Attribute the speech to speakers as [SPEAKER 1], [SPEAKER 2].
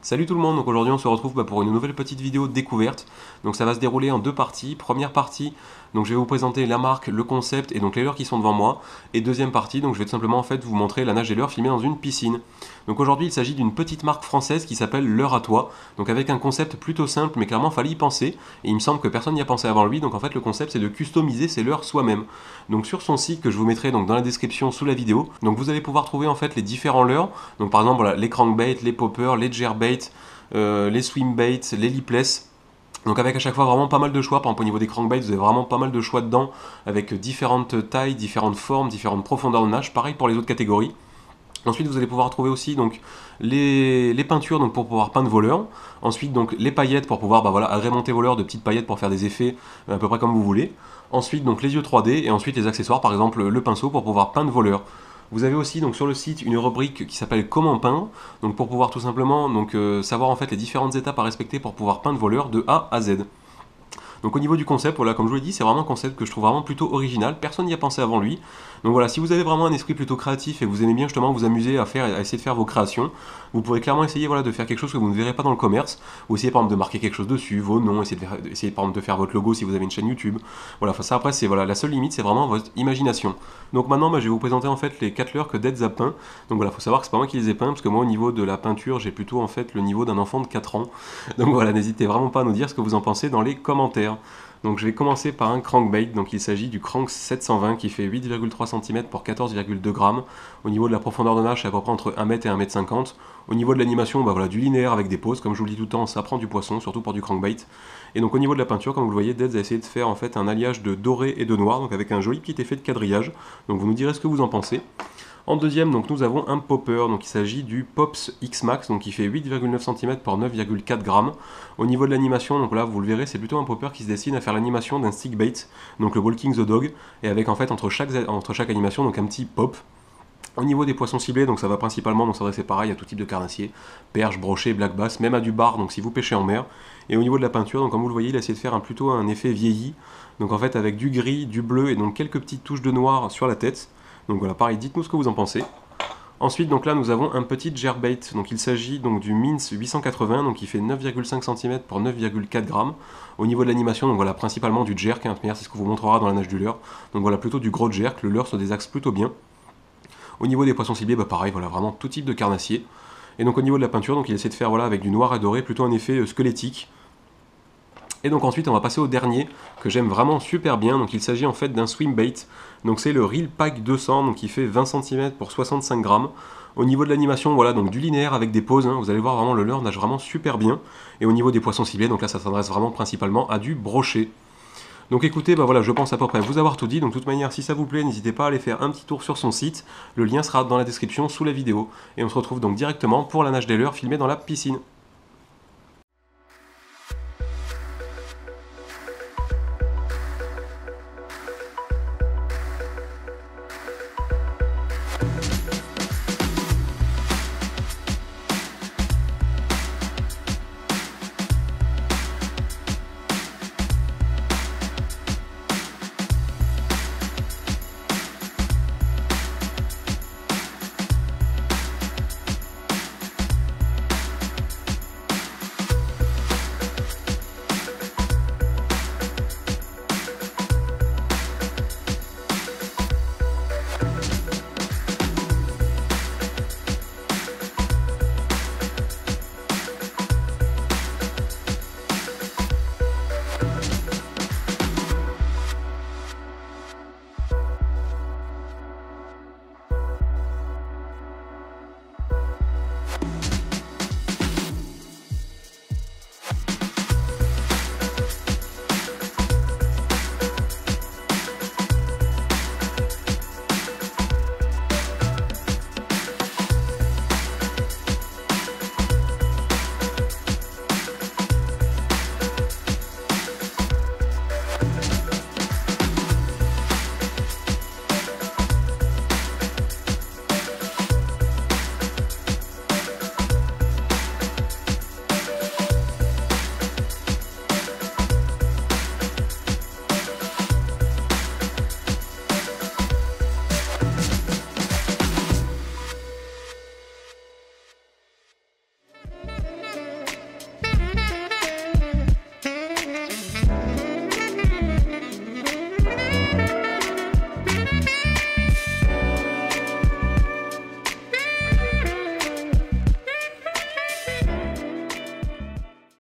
[SPEAKER 1] Salut tout le monde, donc aujourd'hui on se retrouve pour une nouvelle petite vidéo découverte. Donc ça va se dérouler en deux parties. Première partie, donc je vais vous présenter la marque, le concept et donc les leurres qui sont devant moi. Et deuxième partie, donc je vais tout simplement en fait vous montrer la nage des leurres filmée dans une piscine. Donc aujourd'hui il s'agit d'une petite marque française qui s'appelle Leurre à toi. Donc avec un concept plutôt simple mais clairement fallait y penser. Et il me semble que personne n'y a pensé avant lui. Donc en fait le concept c'est de customiser ses leurres soi-même. Donc sur son site que je vous mettrai donc dans la description sous la vidéo. Donc vous allez pouvoir trouver en fait les différents leurres. Donc par exemple voilà, les crankbaits, les poppers, les jerbaits, les swimbaits, les lipless. Donc avec à chaque fois vraiment pas mal de choix. Par exemple au niveau des crankbaits vous avez vraiment pas mal de choix dedans avec différentes tailles, différentes formes, différentes profondeurs de nage. Pareil pour les autres catégories. Ensuite, vous allez pouvoir trouver aussi donc, les peintures donc, pour pouvoir peindre vos leurres. Ensuite, donc, les paillettes pour pouvoir voilà, agrémenter vos leurres de petites paillettes pour faire des effets à peu près comme vous voulez. Ensuite, donc, les yeux 3D et ensuite les accessoires, par exemple le pinceau pour pouvoir peindre vos leurres. Vous avez aussi donc, sur le site une rubrique qui s'appelle Comment peindre, donc, pour pouvoir tout simplement savoir en fait les différentes étapes à respecter pour pouvoir peindre vos leurres de A à Z. Donc au niveau du concept, voilà, comme je vous l'ai dit, c'est vraiment un concept que je trouve vraiment plutôt original, personne n'y a pensé avant lui. Donc voilà, si vous avez vraiment un esprit plutôt créatif et que vous aimez bien justement vous amuser à essayer de faire vos créations, vous pourrez clairement essayer voilà, de faire quelque chose que vous ne verrez pas dans le commerce, ou essayer par exemple de marquer quelque chose dessus, vos noms, essayer par exemple de faire votre logo si vous avez une chaîne YouTube. Voilà, enfin ça après c'est voilà, la seule limite c'est vraiment votre imagination. Donc maintenant je vais vous présenter en fait les 4 leurres que Deads a peint. Donc voilà, faut savoir que c'est pas moi qui les ai peints, parce que moi au niveau de la peinture j'ai plutôt en fait le niveau d'un enfant de 4 ans. Donc voilà, n'hésitez vraiment pas à nous dire ce que vous en pensez dans les commentaires. Donc je vais commencer par un crankbait, donc il s'agit du Crank 720 qui fait 8,3 cm pour 14,2 g. Au niveau de la profondeur de nage, c'est à peu près entre 1 m et 1 m 50. Au niveau de l'animation, voilà, du linéaire avec des pauses, comme je vous le dis tout le temps, ça prend du poisson, surtout pour du crankbait. Et donc au niveau de la peinture, comme vous le voyez, Deads a essayé de faire en fait un alliage de doré et de noir, donc avec un joli petit effet de quadrillage. Donc vous nous direz ce que vous en pensez. En deuxième, donc, nous avons un popper, donc il s'agit du Pops X Max, donc il fait 8,9 cm pour 9,4 g. Au niveau de l'animation, donc là vous le verrez, c'est plutôt un popper qui se destine à faire l'animation d'un stick bait, donc le Walking the Dog, et avec en fait entre chaque animation donc un petit pop. Au niveau des poissons ciblés, donc ça va principalement s'adresser pareil à tout type de carnassier, perche, brochet, black bass, même à du bar, donc si vous pêchez en mer. Et au niveau de la peinture, donc comme vous le voyez, il a essayé de faire plutôt un effet vieilli, donc en fait avec du gris, du bleu et donc quelques petites touches de noir sur la tête. Donc voilà, pareil, dites-nous ce que vous en pensez. Ensuite, donc là, nous avons un petit jerbait. Donc il s'agit donc du Mince 880, donc il fait 9,5 cm pour 9,4 g. Au niveau de l'animation, donc voilà, principalement du jerk, hein, c'est ce que vous montrera dans la nage du leurre. Donc voilà, plutôt du gros jerk, le leurre se désaxe plutôt bien. Au niveau des poissons ciblés, pareil, voilà, vraiment tout type de carnassier. Et donc au niveau de la peinture, donc il essaie de faire voilà, avec du noir et doré, plutôt un effet squelettique. Et donc ensuite on va passer au dernier que j'aime vraiment super bien, donc il s'agit en fait d'un swimbait, donc c'est le Reel Pack 200, donc il fait 20 cm pour 65 g. Au niveau de l'animation, voilà, donc du linéaire avec des pauses, hein, vous allez voir vraiment le leurre nage vraiment super bien. Et au niveau des poissons ciblés, donc là ça s'adresse vraiment principalement à du brochet. Donc écoutez, voilà, je pense à peu près vous avoir tout dit, donc de toute manière si ça vous plaît, n'hésitez pas à aller faire un petit tour sur son site, le lien sera dans la description sous la vidéo. Et on se retrouve donc directement pour la nage des leurres filmée dans la piscine.